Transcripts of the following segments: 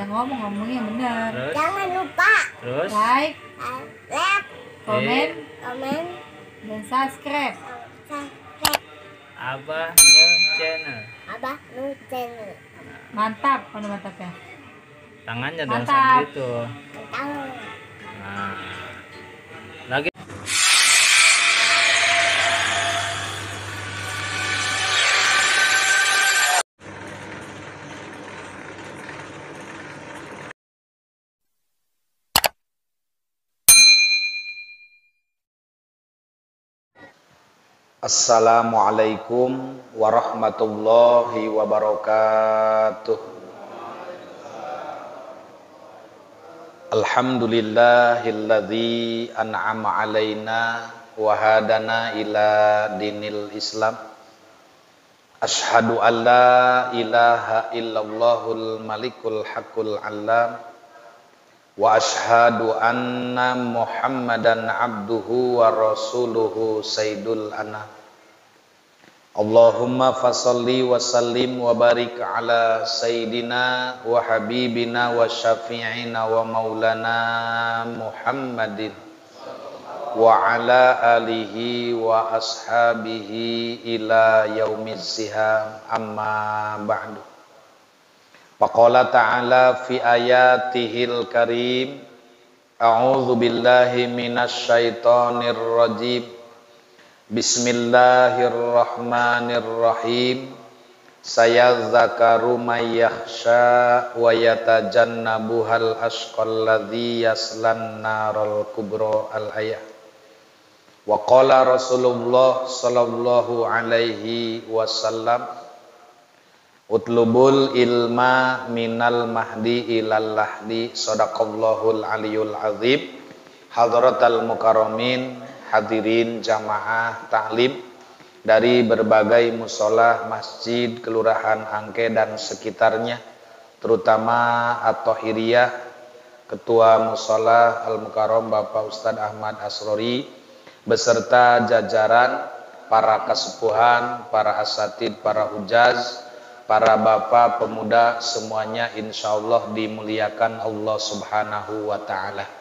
ngomong yang benar. Terus? Jangan lupa Terus? Like, like, komen, dan subscribe. subscribe Abah New Channel. Abah Nu Channel. Mantap, mana mantapnya? Tangannya dong Mantap. sambil itu. Tahu. Nah. Lagi. Assalamualaikum warahmatullahi wabarakatuh. Alhamdulillahilladzi an'ama alaina wa hadana ila dinil Islam. Asyhadu an la ilaha illallahul malikul haqqul alam. Wa ashhadu anna Muhammadan abduhu wa rasuluhu sayyidul anam. Allahumma fasalli wa sallim wa barik ala sayyidina wa habibina wa syafi'ina wa maulana Muhammadin wa ala alihi wa ashabihi ila yaumiz ziham, amma ba'du. Faqala ta'ala fi ayatihil karim, a'udzu billahi minasy syaithanir rajim. Bismillahirrahmanirrahim. Sayadzakaru may yakhsha wa yatajannabuhal ashqal ladzi yaslan naral kubra al-ayah. Wa qala Rasulullah sallallahu alaihi wasallam, utlubul ilma minal mahdi ilal lahdi. Sadaqallahul aliyul azim. Hadratal mukarramin, hadirin jamaah taklim dari berbagai musola, masjid, kelurahan Angke dan sekitarnya, terutama At-Thahiriyah, Ketua Musola Al-Mukarram Bapak Ustadz Ahmad Asrori beserta jajaran para kesepuhan, para asatid, para hujaz, para bapak pemuda, semuanya insyaallah dimuliakan Allah subhanahu wa ta'ala.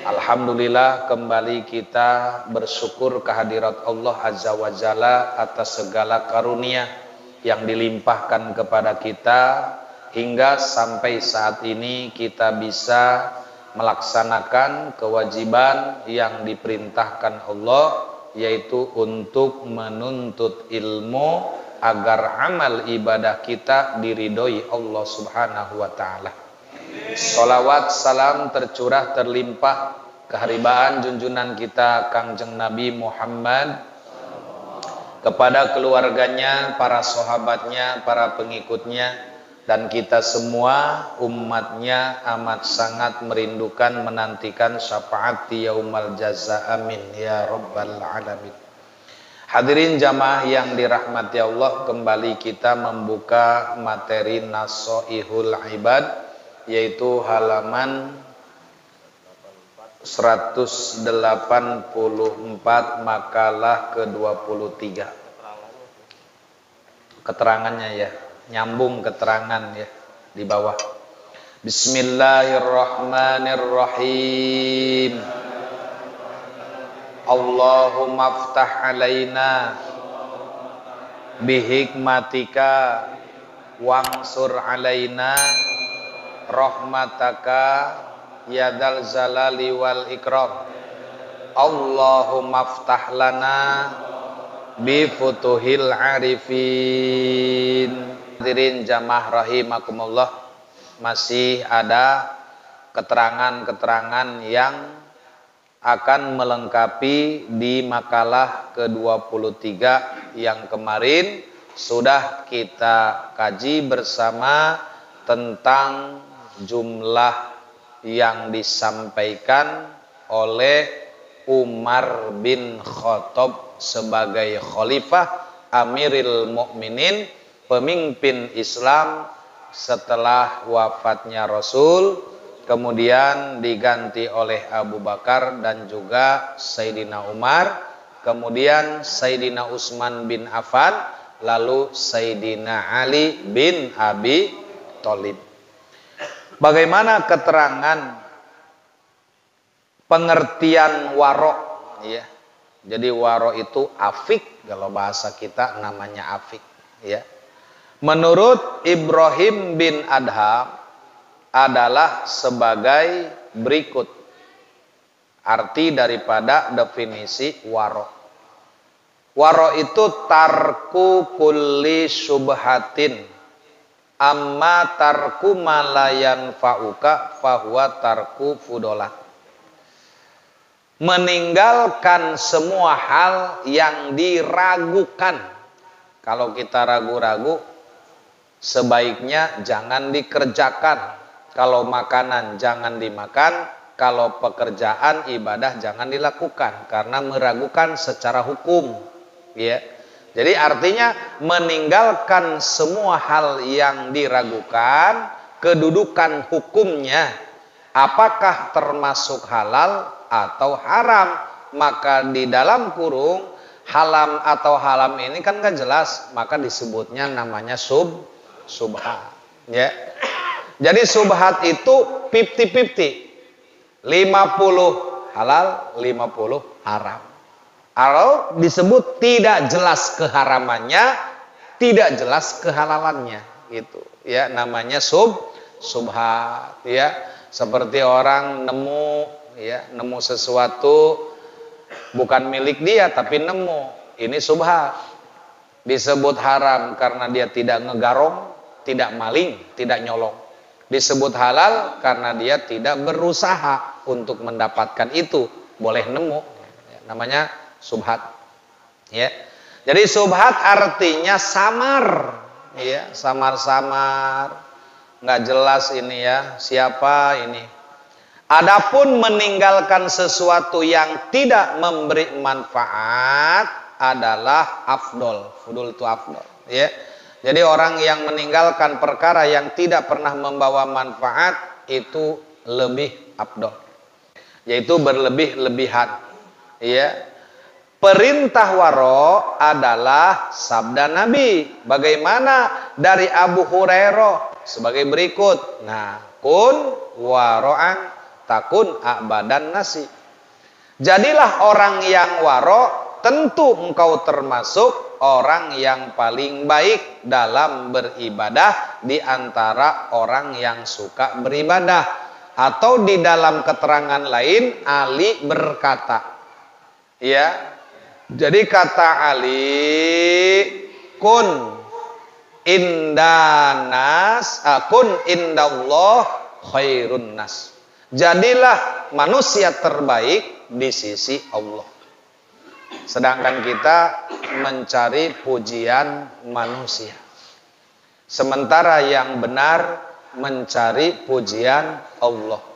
Alhamdulillah, kembali kita bersyukur kehadirat Allah azza wa jalla atas segala karunia yang dilimpahkan kepada kita hingga sampai saat ini kita bisa melaksanakan kewajiban yang diperintahkan Allah, yaitu untuk menuntut ilmu agar amal ibadah kita diridhoi Allah subhanahu wa ta'ala. Salawat salam tercurah terlimpah keharibaan junjungan kita Kangjeng Nabi Muhammad kepada keluarganya, para sahabatnya, para pengikutnya, dan kita semua umatnya amat sangat merindukan menantikan syafaat yaumal jaza. Amin ya rabbal alamin. Hadirin jamaah yang dirahmati Allah, kembali kita membuka materi Nasoihul Ibad, yaitu halaman 184, makalah ke-23. Keterangannya ya, nyambung keterangan ya di bawah. Bismillahirrahmanirrahim. Allahumma aftah alaina bihikmatika wangsur alaina rahmataka ya dzal jalali wal ikram. Allahumma aftah lana bi futuhil arifin. Hadirin jamaah rahimakumullah, masih ada keterangan-keterangan yang akan melengkapi di makalah ke-23 yang kemarin sudah kita kaji bersama tentang jumlah yang disampaikan oleh Umar bin Khattab sebagai khalifah Amiril Mukminin, pemimpin Islam setelah wafatnya Rasul, kemudian diganti oleh Abu Bakar dan juga Sayyidina Umar, kemudian Sayyidina Utsman bin Affan, lalu Sayyidina Ali bin Abi Thalib. Bagaimana keterangan pengertian waro, ya. Jadi waro itu afik, kalau bahasa kita namanya afik, ya. Menurut Ibrahim bin Adham adalah sebagai berikut arti daripada definisi waro. Waro itu tarku kulli syubhatin amma tarku malayan fa'uka fahuwa tarku fudolat. Meninggalkan semua hal yang diragukan. Kalau kita ragu-ragu, sebaiknya jangan dikerjakan. Kalau makanan jangan dimakan, kalau pekerjaan ibadah jangan dilakukan karena meragukan secara hukum, ya. Jadi artinya meninggalkan semua hal yang diragukan, kedudukan hukumnya apakah termasuk halal atau haram, maka di dalam kurung halam atau halam ini kan gak jelas, maka disebutnya namanya subhat, ya. Jadi subhat itu 50-50, 50 halal, 50 haram. Kalau disebut tidak jelas keharamannya, tidak jelas kehalalannya, gitu, ya, namanya subhat, ya. Seperti orang nemu, ya, nemu sesuatu bukan milik dia tapi nemu, ini subhat. Disebut haram karena dia tidak ngegarong, tidak maling, tidak nyolong. Disebut halal karena dia tidak berusaha untuk mendapatkan itu, boleh nemu, ya, namanya subhat, ya. Jadi subhat artinya samar, ya, samar-samar, nggak jelas ini, ya, siapa ini. Adapun meninggalkan sesuatu yang tidak memberi manfaat adalah afdol. Fudul itu afdol, ya. Jadi orang yang meninggalkan perkara yang tidak pernah membawa manfaat itu lebih afdol, yaitu berlebih-lebihan, ya. Perintah waro adalah sabda Nabi. Bagaimana dari Abu Hurairah sebagai berikut. Nah, kun waro'an takun abadan nasi. Jadilah orang yang waro, tentu engkau termasuk orang yang paling baik dalam beribadah di antara orang yang suka beribadah. Atau di dalam keterangan lain Ali berkata, ya. Jadi kata Ali, kun indanas, kun indallah khairun nas. Jadilah manusia terbaik di sisi Allah. Sedangkan kita mencari pujian manusia. Sementara yang benar mencari pujian Allah.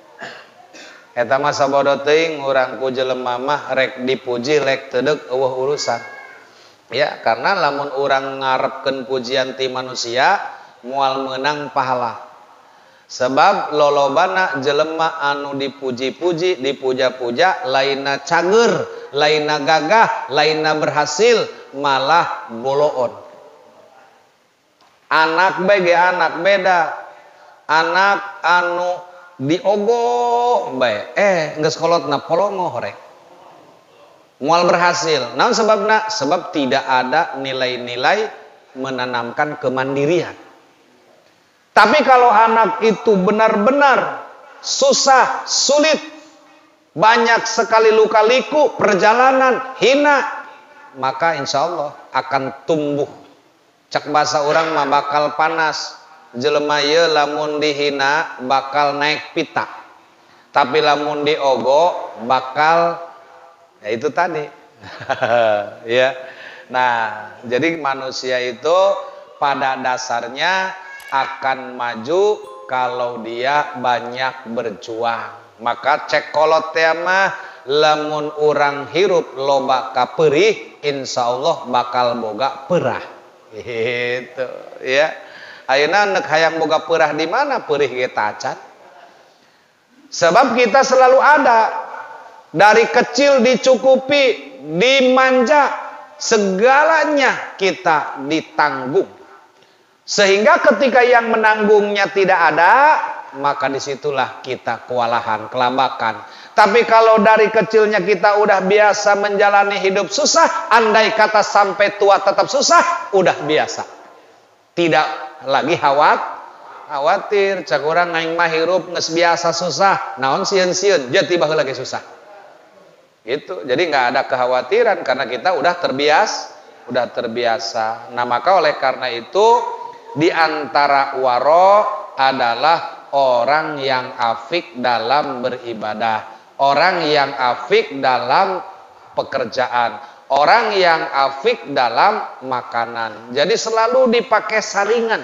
Eta mah sabodo teuing urang ku jelema mah rek dipuji rek teu deuk eueuh urusan. Ya, karena lamun urang ngarepkeun pujian ti manusia moal meunang pahala. Sebab lolobana jelema anu dipuji-puji, dipuja-puja lainna cager, lainna gagah, lainna berhasil, malah boloon. Anak bege anak beda. Anak anu diogoh bae, geus kolotna polongoh rek. Moal berhasil. Naon sebabna? Sebab tidak ada nilai-nilai menanamkan kemandirian. Tapi kalau anak itu benar-benar susah, sulit, banyak sekali luka-liku, perjalanan, hina, maka insya Allah akan tumbuh. Cak bahasa orang mah bakal panas. Jelema ye lamun dihina bakal naik pita. Tapi lamun diogo bakal, ya itu tadi. Ya. Nah, jadi manusia itu pada dasarnya akan maju kalau dia banyak berjuang. Maka cek kolot teh mah lamun urang hirup loba ka peurih, insyaallah bakal boga peurah. Gitu, ya. Ayeuna neuk hayang boga peurah di mana? Peurih ge tacan. Sebab kita selalu ada. Dari kecil dicukupi, dimanja, segalanya kita ditanggung. Sehingga ketika yang menanggungnya tidak ada, maka disitulah kita kewalahan, kelabakan. Tapi kalau dari kecilnya kita udah biasa menjalani hidup susah, andai kata sampai tua tetap susah, udah biasa. Tidak lagi khawatir, cak urang aing mah hirup geus biasa susah, naon sieun-sieun, jadi tiba lagi susah. Gitu. Jadi nggak ada kekhawatiran karena kita udah terbiasa. Nah, maka oleh karena itu di antara waro adalah orang yang afik dalam beribadah, orang yang afik dalam pekerjaan, orang yang afik dalam makanan. Jadi selalu dipakai saringan.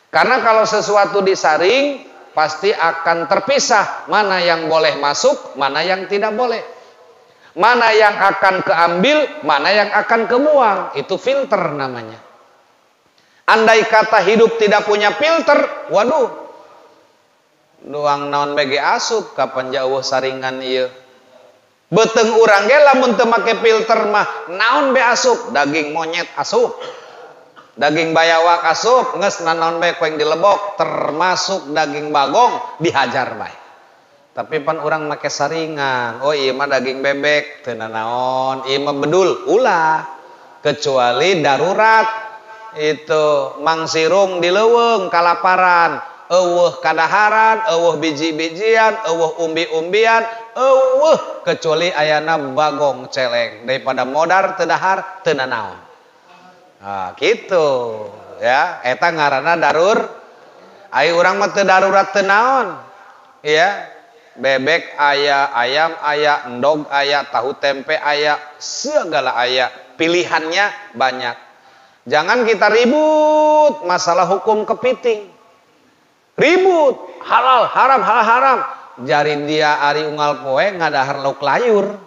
Karena kalau sesuatu disaring pasti akan terpisah mana yang boleh masuk, mana yang tidak boleh. Mana yang akan keambil, mana yang akan kebuang. Itu filter namanya. Andai kata hidup tidak punya filter, waduh, doang naon bege asup kapan jauh saringan ieu. Beteng urang ge lamun teu make filter mah naon be asup, daging monyet asup. Daging bayawak asup, geus naon be kueng dilebok, termasuk daging bagong dihajar bae. Tapi pan urang make saringan, oh ieu mah daging bebek teu naon, ieu mah bedul ulah. Kecuali darurat. Itu mangsirung dileuweung kalaparan, eueuh kadaharan, eueuh biji-bijian, eueuh umbi-umbian, eueuh kecuali ayana bagong celeng daripada modar teu dahar teu nanaon. Nah, gitu ya, eta ngaranna darur. Ai urang mah teu darurat teu naon. Ya, bebek aya, ayam aya, endog aya, tahu tempe aya, segala aya, pilihannya banyak. Jangan kita ribut masalah hukum kepiting. Ribut, halal, haram, halal, haram. Jari dia ari unggal poe ngadahar lauk layur.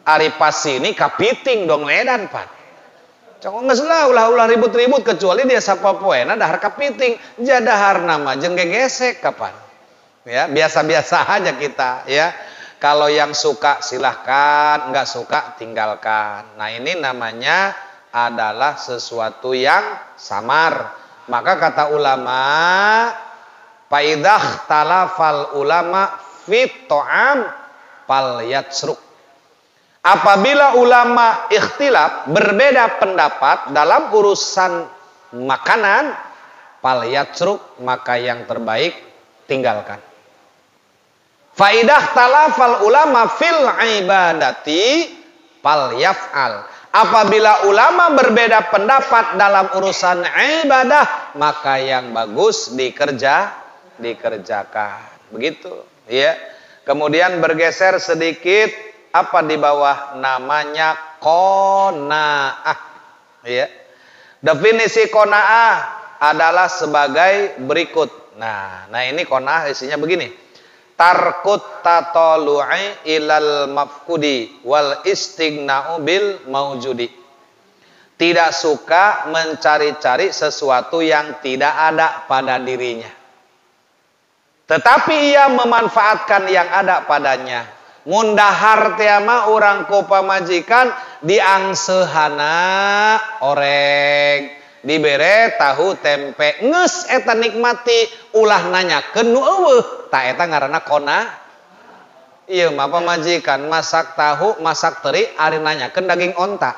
Ari pas ini kepiting dong medan pan. Cok geus ulah ribut-ribut kecuali dia sapa poena dahar kepiting. Jadahar nama jeung gegesek kapan. Ya, biasa-biasa aja kita ya. Kalau yang suka silahkan, enggak suka tinggalkan. Nah, ini namanya adalah sesuatu yang samar. Maka kata ulama, faidah talafal ulama fit ta'am fal yatsruk. Apabila ulama ikhtilaf, berbeda pendapat dalam urusan makanan, fal yatsruk, maka yang terbaik tinggalkan. Faidah talafal ulama fil ibadati fal yaf'al. Apabila ulama berbeda pendapat dalam urusan ibadah, maka yang bagus dikerjakan. Begitu, ya. Kemudian bergeser sedikit apa di bawah namanya qanaah, ya. Definisi qanaah adalah sebagai berikut. Nah ini qanaah isinya begini. Tarkut tatolu'i ilal mafkudi wal istighna'u bil maujudi. Tidak suka mencari-cari sesuatu yang tidak ada pada dirinya, tetapi ia memanfaatkan yang ada padanya. Mundahar tiama urang ku pamajikan diangsehanna oreng, dibere tahu tempe, nges eta nikmati, ulah nanyakeun nu eueuh, ta eta ngaranna qanaah. Ieu mah pamajikan masak tahu, masak teri, ari nanyakeun daging onta.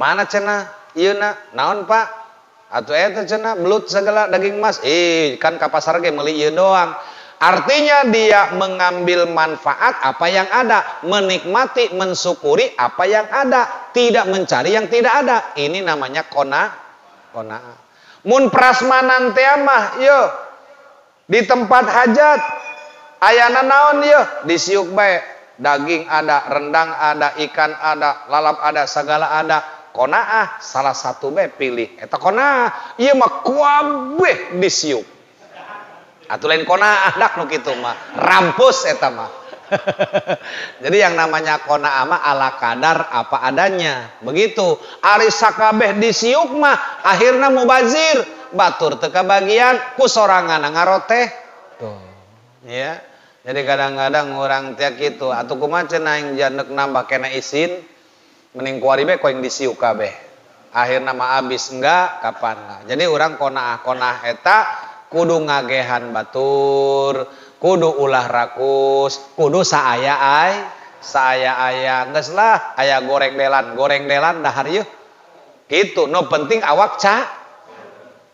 Mana cenah ieuna? Naon Pak? Atuh eta cenah belut segala daging mas. Kan ka pasar ge meuli ieu doang. Artinya dia mengambil manfaat apa yang ada, menikmati, mensyukuri apa yang ada, tidak mencari yang tidak ada. Ini namanya qanaah. Mun prasmanan teh mah yo di tempat hajat ayana naon yo disiuk bae, daging ada, rendang ada, ikan ada, lalap ada, segala ada. Qanaah salah satu bae pilih. Eta qanaah, ieu mah kuabeh disiuk. Atuh lain qanaah dak nu kitu mah, rampus eta mah. Jadi yang namanya qanaah mah ala kadar apa adanya. Begitu. Ari sakabeh disiuk mah akhirna mubazir, batur teu kabagian ku sorangan ngaroteh. Tuh. Ya. Jadi kadang-kadang orang teh kitu, atuh kumaha cenah aing jandeuk nambah kena isin, mending kuari bae koeng disiuk kabeh. akhirnya mah abis enggak kapan lah. Jadi orang kona'ah eta kudu ngagehan batur, kudu ulah rakus, kudu saaya geus lah aya goreng delan dahar yeuh. Gitu, no penting awak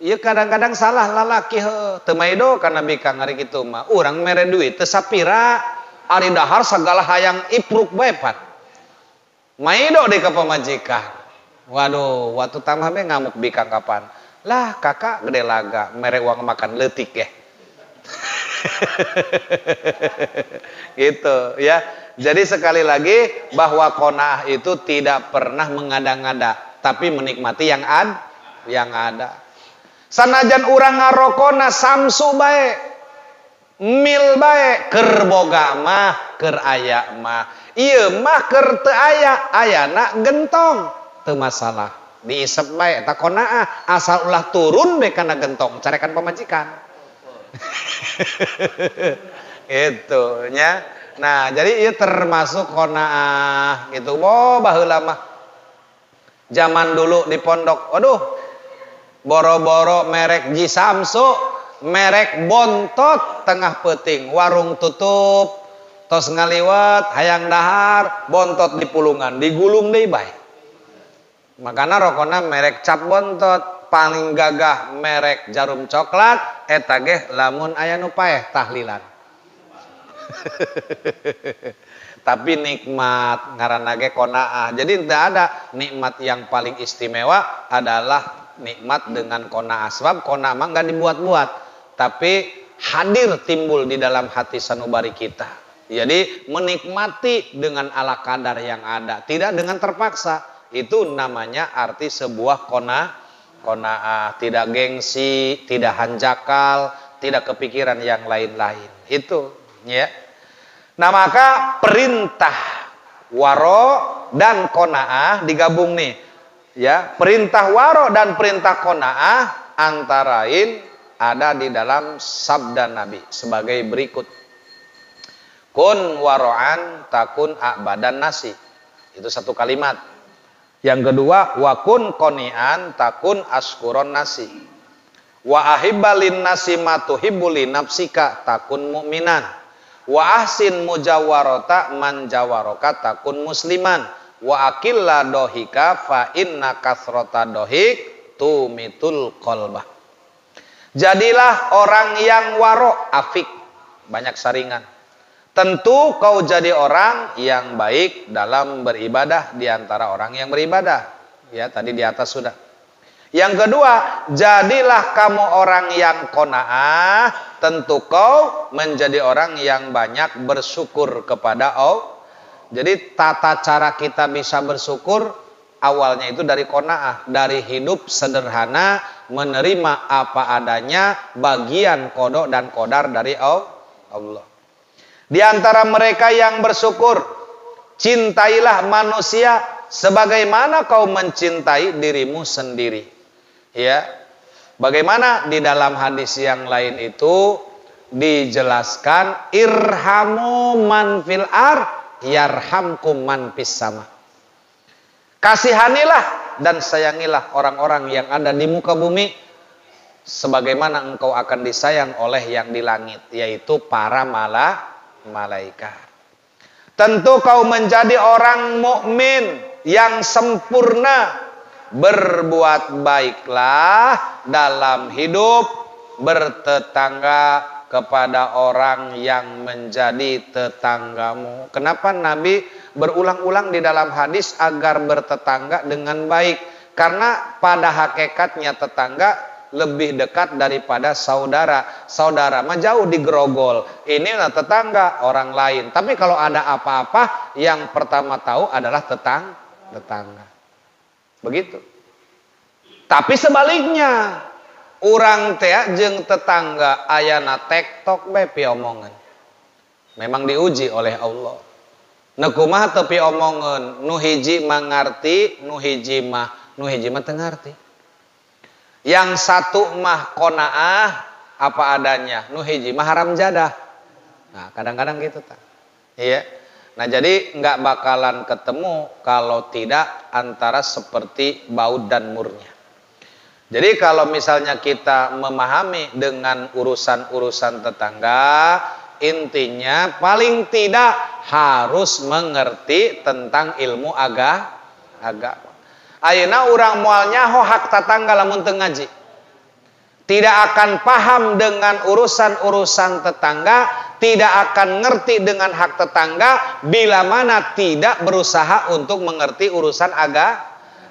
ieu kadang-kadang salah lalaki heuh. Teu maido kana bikang ari kitu mah. Urang mere duit teu sapira, ari dahar sagala hayang ipruk bae pan. Maido deui ka pamajikan. Waduh, waktu tamah be ngamuk bikang kapan? Lah kakak gede laga, mere uang makan leutik ya. Gitu ya. Jadi sekali lagi bahwa qanaah itu tidak pernah mengada-ngada, tapi menikmati yang ada. Sanajan urang ngarokona samsu bae, mil bae, keur boga mah, keur aya mah. Ieu mah keur teu aya, ayana gentong, teu masalah. Diisep bae eta qanaah, asal ulah turun bae kana gentong, carekan pamajikan. Gitu nya. Nah, jadi ieu termasuk qanaah gitu. Oh, baheula mah zaman dulu di pondok, aduh, boro-boro merek Ji Samsu, merek bontot tengah peuting, warung tutup, tos ngaliwat, hayang dahar, bontot di pulungan, digulung deui bae. Makana rokona merek cap bontot, paling gagah merek Jarum Coklat, eta ge lamun aya nu paeh tahlilan. Tapi nikmat ngaranna ge qanaah. Jadi tidak ada nikmat yang paling istimewa adalah nikmat dengan qanaah. Sebab qanaah mah enggak dibuat-buat, tapi hadir timbul di dalam hati sanubari kita. Jadi menikmati dengan ala kadar yang ada, tidak dengan terpaksa. Itu namanya arti sebuah qanaah, tidak gengsi, tidak hanjakal, tidak kepikiran yang lain-lain. Itu ya. Nah, maka perintah waro dan qanaah digabung nih. Ya, perintah waro dan perintah qanaah antara lain ada di dalam sabda Nabi sebagai berikut. Kun waro'an takun a'badan nasi. Itu satu kalimat. Yang kedua, wa kun qani'an takun askuron nasi. Wa ahibbalin nasi ma tuhibbuli nafsika takun mu'minan. Wa ahsin mujawarata man jawaroka takun musliman. Wa akilla dohika fa inna kasrota dohik tumitul qalbah. Jadilah orang yang waro, afik, banyak saringan. Tentu kau jadi orang yang baik dalam beribadah di antara orang yang beribadah. Ya, tadi di atas sudah. Yang kedua, jadilah kamu orang yang qanaah, tentu kau menjadi orang yang banyak bersyukur kepada Allah. Jadi tata cara kita bisa bersyukur awalnya itu dari qanaah, dari hidup sederhana, menerima apa adanya, bagian kodok dan kodar dari Allah. Di antara mereka yang bersyukur, cintailah manusia sebagaimana kau mencintai dirimu sendiri. Ya, bagaimana di dalam hadis yang lain itu dijelaskan irhamu man fil ar yarhamkum man fis sama. Kasihanilah dan sayangilah orang-orang yang ada di muka bumi sebagaimana engkau akan disayang oleh yang di langit, yaitu para malaikat. Tentu kau menjadi orang mukmin yang sempurna. Berbuat baiklah dalam hidup, bertetangga kepada orang yang menjadi tetanggamu. Kenapa Nabi berulang-ulang di dalam hadis agar bertetangga dengan baik? Karena pada hakikatnya tetangga lebih dekat daripada saudara. Saudara mah jauh digerogol. Inilah tetangga orang lain. Tapi kalau ada apa-apa, yang pertama tahu adalah tetangga. Begitu. Tapi sebaliknya, urang teh jeung tetangga ayana tektok bae piomongan. Memang diuji oleh Allah. Nu kumaha teu piomongan, nu hiji mangarti, nu hiji mah teu ngarti. Yang satu mah qanaah apa adanya, nu hiji mah haram jadah. Nah, kadang-kadang gitu tah. Iya. Nah, jadi nggak bakalan ketemu kalau tidak antara seperti baud dan murnya. Jadi kalau misalnya kita memahami dengan urusan-urusan tetangga, intinya paling tidak harus mengerti tentang ilmu agama. Ayeuna urang moal nyaho hak tetangga lamun teu ngaji. Tidak akan paham dengan urusan-urusan tetangga, tidak akan ngerti dengan hak tetangga bila mana tidak berusaha untuk mengerti urusan agama.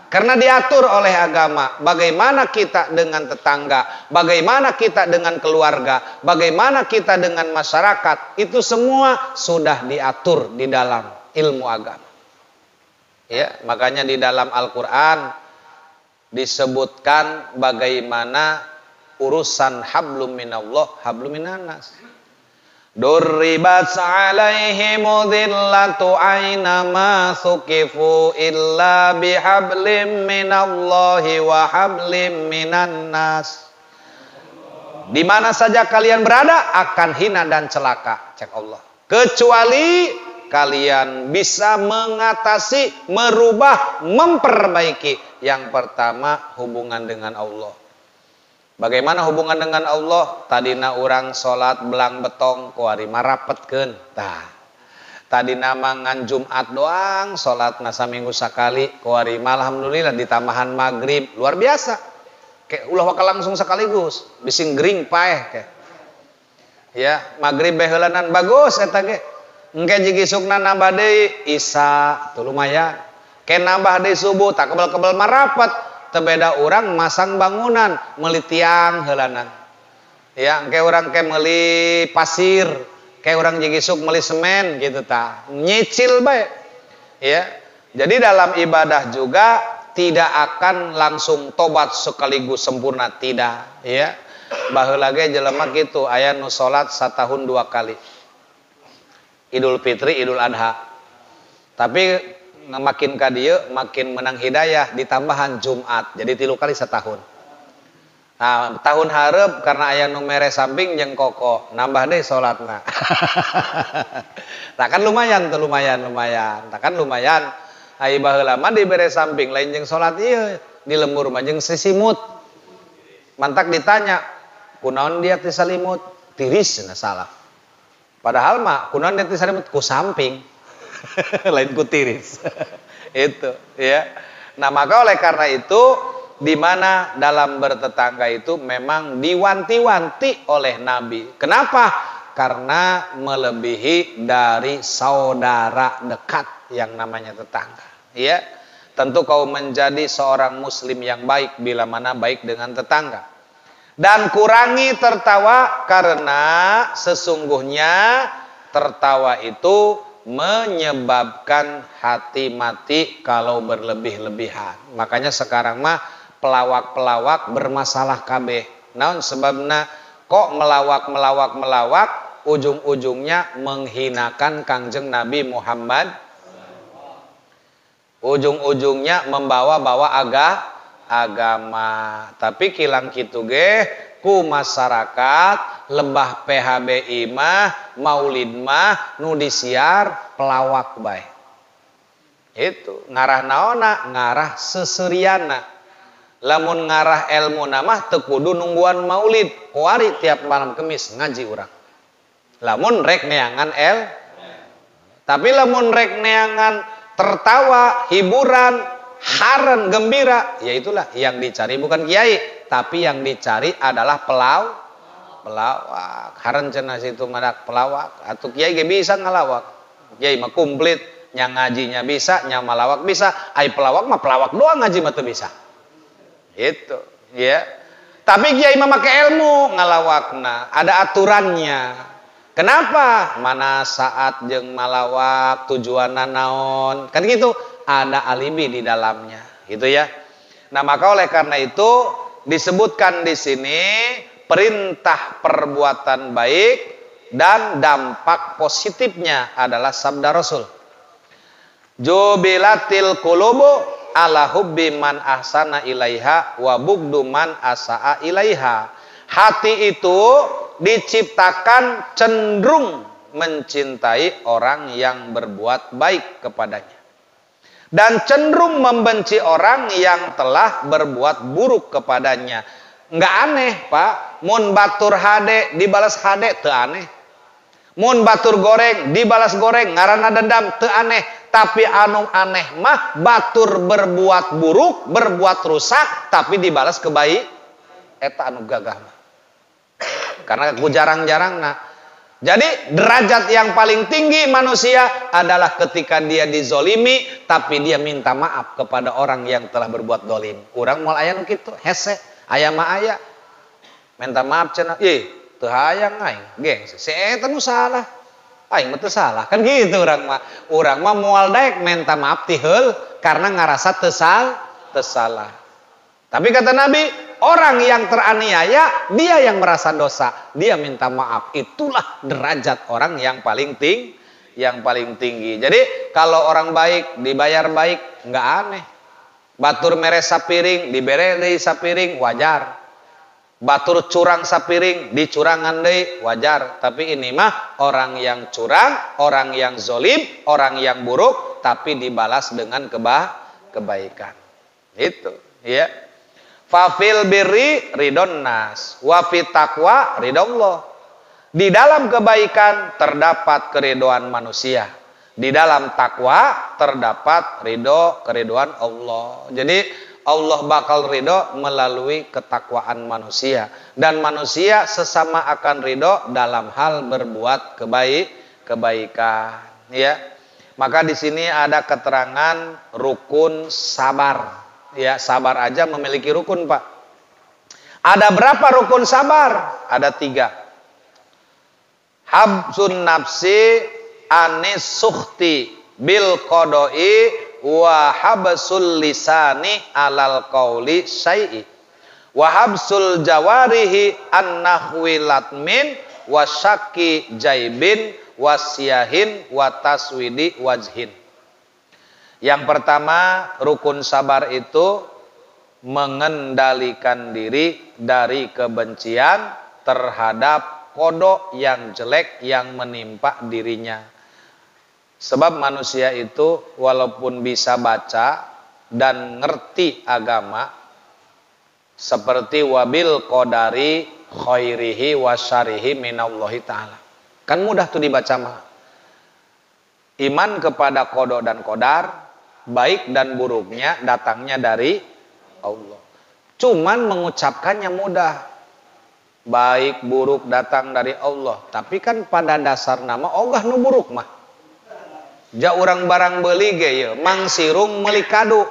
Karena diatur oleh agama, bagaimana kita dengan tetangga, bagaimana kita dengan keluarga, bagaimana kita dengan masyarakat, itu semua sudah diatur di dalam ilmu agama. Ya, makanya di dalam Al-Qur'an disebutkan bagaimana urusan hablum minallah, hablum minannas. Durribat alaihim dhillatu aina ma sukifu illa bihablim minallahi wa hablim minannas. Di mana saja kalian berada akan hina dan celaka, cek Allah. Kecuali kalian bisa mengatasi, merubah, memperbaiki. Yang pertama hubungan dengan Allah. Bagaimana hubungan dengan Allah? Tadina urang salat belang betong kuari marapetkeun. Tah. Tadina mangan Jumat doang, salat nasa minggu sakali, kuari alhamdulillah ditamahan maghrib. Luar biasa. Kayak ulah wakal langsung sekaligus, bising gering paeh ke. Ya, maghrib beheulenan bagus eta ge. Engke jigisukna nambah deui isya, tuh lumayan. Ke nambah deui subuh, tak kebel-kebel marapet. Tebeda orang masang bangunan, meuli tiang heulanan. Ya, engke urang ke meuli pasir, ke urang jigisuk meuli semen gitu tah. Nyicil bae. Ya. Jadi dalam ibadah juga tidak akan langsung tobat sekaligus sempurna, tidak, ya. Baheula ge jelema kitu, aya nu salat satahun 2 kali. Idul Fitri, Idul Adha. Tapi makin ka dieu makin menang hidayah ditambahan Jumat. Jadi 3 kali setahun. Nah, tahun hareup karena aya nu mere samping jeung koko, nambah deui salatna. Tah kan lumayan tuh, lumayan. Tah kan lumayan. Ai baheula mah dibere samping lain jeung salat ieu, di lembur mah jeung sesimut. Mantak ditanya, kunaon dia teh salimut? Tiris cenah salah. Padahal mah kunaon dia teh salimut? Ku samping. Lain ku tiris. Itu, ya. Nah, maka oleh karena itu di mana dalam bertetangga itu memang diwanti-wanti oleh Nabi. Kenapa? Karena melebihi dari saudara dekat yang namanya tetangga. Ya. Tentu kau menjadi seorang muslim yang baik bila mana baik dengan tetangga. Dan kurangi tertawa karena sesungguhnya tertawa itu menyebabkan hati mati kalau berlebih-lebihan. Makanya sekarang mah pelawak-pelawak bermasalah kabeh. Naon sebabna kok melawak, ujung-ujungnya menghinakan Kangjeng Nabi Muhammad. Ujung-ujungnya membawa-bawa agama. Tapi kilang kitu ge ku masyarakat lebah PHBI mah maulid mah nu disiar pelawak bae. Itu ngarah naona, ngarah seseriana. Lamun ngarah ilmu mah teu kudu nungguan maulid, kuari tiap malam Kemis ngaji urang. Lamun rek neangan tapi lamun rek neangan tertawa, hiburan, haran, gembira, ya itulah yang dicari bukan kiai, tapi yang dicari adalah pelawak. Haran cenah situ madak pelawak. Atuh kiai ge bisa ngalawak. Kiai mah komplit, nya ngajinya bisa, nya malawak bisa. Ai pelawak mah pelawak doang, ngaji mah teu bisa. Itu, ya. Tapi kiai mah make ilmu ngalawakna, ada aturannya. Kenapa? Mana saat jeung malawak tujuanna naon? Kan gitu, ada alibi di dalamnya, gitu ya. Nah, maka oleh karena itu disebutkan di sini perintah perbuatan baik dan dampak positifnya adalah sabda Rasul. Jubilatil qulubu ala hubbi man ahsana ilaiha wa bugdu man asaa ilaiha. Hati itu diciptakan cenderung mencintai orang yang berbuat baik kepadanya dan cenderung membenci orang yang telah berbuat buruk kepadanya. Nggak aneh, Pak. Mun batur hade dibalas hade, teu aneh. Mun batur goreng dibalas goreng, ngaranna dendam, teu aneh. Tapi anu aneh mah batur berbuat buruk, berbuat rusak, tapi dibalas kebaik. Eta anu gagah mah. Karena aku jarang-jarang nah. Jadi derajat yang paling tinggi manusia adalah ketika dia dizolimi, tapi dia minta maaf kepada orang yang telah berbuat dolim. Urang moal aya nu kitu, hese, aya mah aya. Minta maaf cenah, ih, teu hayang aing, gengsi. Si eta nu salah. Aing mah teu salah. Kan gitu urang mah. Urang mah moal daek minta maaf ti heul karena ngarasa teu salah. Tapi kata Nabi, orang yang teraniaya, dia yang merasa dosa, dia minta maaf. Itulah derajat orang yang paling tinggi. Jadi kalau orang baik dibayar baik, nggak aneh. Batur mere sapiring dibere deui sapiring, wajar. Batur curang sapiring dicurangan deui, wajar. Tapi ini mah orang yang curang, orang yang zolim, orang yang buruk, tapi dibalas dengan kebaikan. Itu, ya. Fafil birri ridon nas, wa fit taqwa ridallah. Di dalam kebaikan terdapat keridoan manusia. Di dalam takwa terdapat keridoan Allah. Jadi Allah bakal ridho melalui ketakwaan manusia, dan manusia sesama akan ridho dalam hal berbuat kebaikan, ya. Maka di sini ada keterangan rukun sabar. Ya, sabar aja memiliki rukun, Pak. Ada berapa rukun sabar? Ada 3. Habsun nafsi anis sukhti bil qodoi wa habsul lisani alal qauli syai'i wa habsul jawarihi an nahwi latmin wa syakki jaibin wasyahin wa taswidi wajhin. Yang pertama, rukun sabar itu mengendalikan diri dari kebencian terhadap kodok yang jelek yang menimpa dirinya. Sebab manusia itu walaupun bisa baca dan ngerti agama, seperti wabil qadari khairihi wa syarihi minallahi ta'ala. Kan mudah tuh dibaca mah. Iman kepada kodok dan kodar, baik dan buruknya datangnya dari Allah. Cuman mengucapkannya mudah. Baik buruk datang dari Allah. Tapi kan pada dasar nama ogah nu buruk mah. Ja urang barang beuli ge ye, mang sirung meuli kado.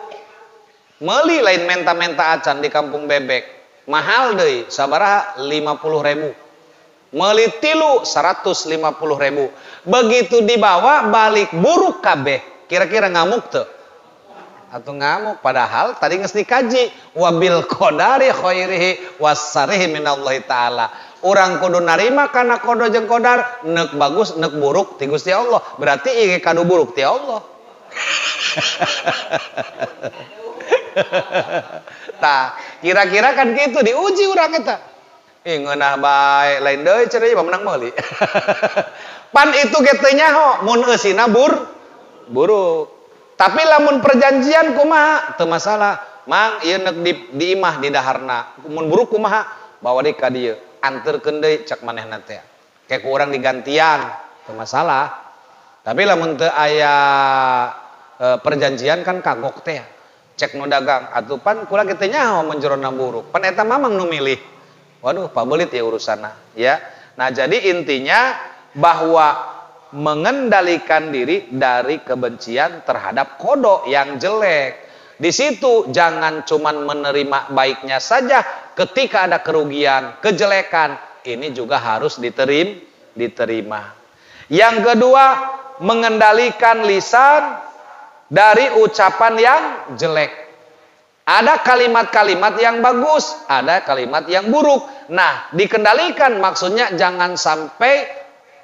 Meuli lain menta-menta acan di Kampung Bebek. Mahal deui, sabaraha 50.000. Meuli 3 150.000. Begitu dibawa balik buruk kabeh. Kira-kira ngamuk teu? Atau ngamuk, padahal tadi geus dikaji wabil qadari khairihi wasyarihi minallahi taala. Urang kudu narima kana kodo jeung kodar, neuk bagus neuk buruk ti Gusti Allah. Berarti ieu kadu buruk ti Allah. Tah, kira-kira kan gitu diuji urang eta. Ih ngeunah bae lain deui cenah ieu menang meuli. Pan itu ge teu nyaho mun eusina buruk. Tapi lamun perjanjian kumaha teu masalah. Mang ieu neuk di imah di daharna. Mun buruk kumaha? Bawa deui ka dieu, anterkeun deui cek manehna teh. Kayak ku urang digantian, teu masalah. Tapi lamun teu aya perjanjian kan kagok teh. Cek nu dagang, atuh pan kula ge teu nyaho mun jerona buruk. Pan eta mamang nu milih. Waduh, pabelit ya urusanna, ya. Nah, jadi intinya bahwa mengendalikan diri dari kebencian terhadap kodok yang jelek. Di situ jangan cuman menerima baiknya saja, ketika ada kerugian, kejelekan, ini juga harus diterima. Yang kedua, mengendalikan lisan dari ucapan yang jelek. Ada kalimat-kalimat yang bagus, ada kalimat yang buruk. Nah, dikendalikan maksudnya jangan sampai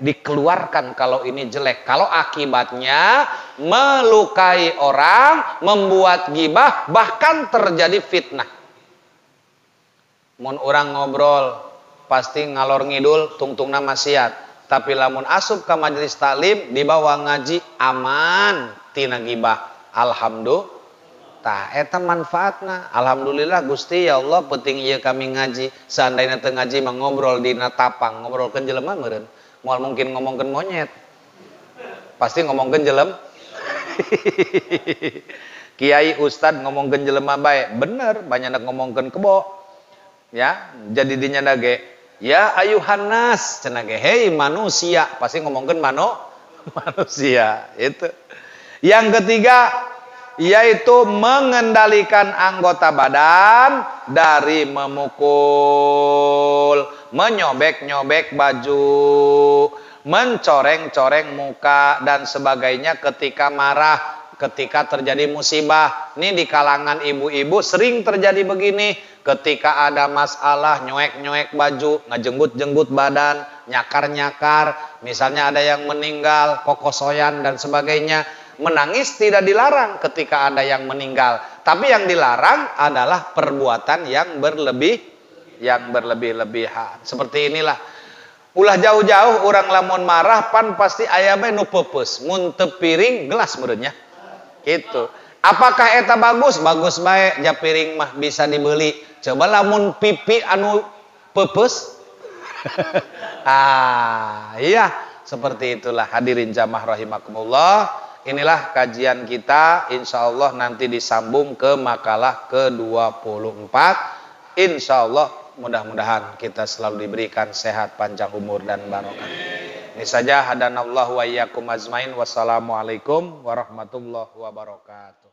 dikeluarkan kalau ini jelek. Kalau akibatnya melukai orang, membuat gibah, bahkan terjadi fitnah. Mun orang ngobrol pasti ngalor ngidul tungtungna maksiat. Tapi lamun asup ke majelis taklim dibawa ngaji aman tina gibah. Alhamdulillah. Tah eta manfaatna. Alhamdulillah Gusti ya Allah penting ieu kami ngaji. Seandainya teu ngaji mah ngobrol dina tapang, ngobrolkeun jelema meureun. Moal mungkin ngomongkeun monyet. Pasti ngomongkeun jelema. Kiai ustad ngomongkeun jelema bae. Bener, banyak ngomongkeun kebo. Ya, jadi dinya dage ya ayuhan nas cenah ge hei manusia pasti ngomongkeun manusia itu. Yang ketiga yaitu mengendalikan anggota badan dari memukul, menyobek-nyobek baju, mencoreng-coreng muka dan sebagainya ketika marah, ketika terjadi musibah. Ini di kalangan ibu-ibu sering terjadi begini. Ketika ada masalah, nyuek-nyuek baju, ngejenggut-jenggut badan, nyakar-nyakar. Misalnya ada yang meninggal, kokosoyan dan sebagainya. Menangis tidak dilarang ketika ada yang meninggal. Tapi yang dilarang adalah perbuatan yang berlebih-lebihan. Seperti inilah. Ulah jauh-jauh orang lamun marah pan pasti aya bae nu peupeus. Mun teu piring gelas meureunnya. Gitu. Apakah eta bagus? Bagus bae, ja piring mah bisa dibeli. Coba lamun pipi anu peupeus. Iya, seperti itulah hadirin jamaah rahimakumullah. Inilah kajian kita, insya Allah nanti disambung ke makalah ke-24. Insya Allah mudah-mudahan kita selalu diberikan sehat, panjang umur dan barokah. Ini saja hadanallahu wa iyyakum ajmain. Wassalamualaikum warahmatullahi wabarakatuh.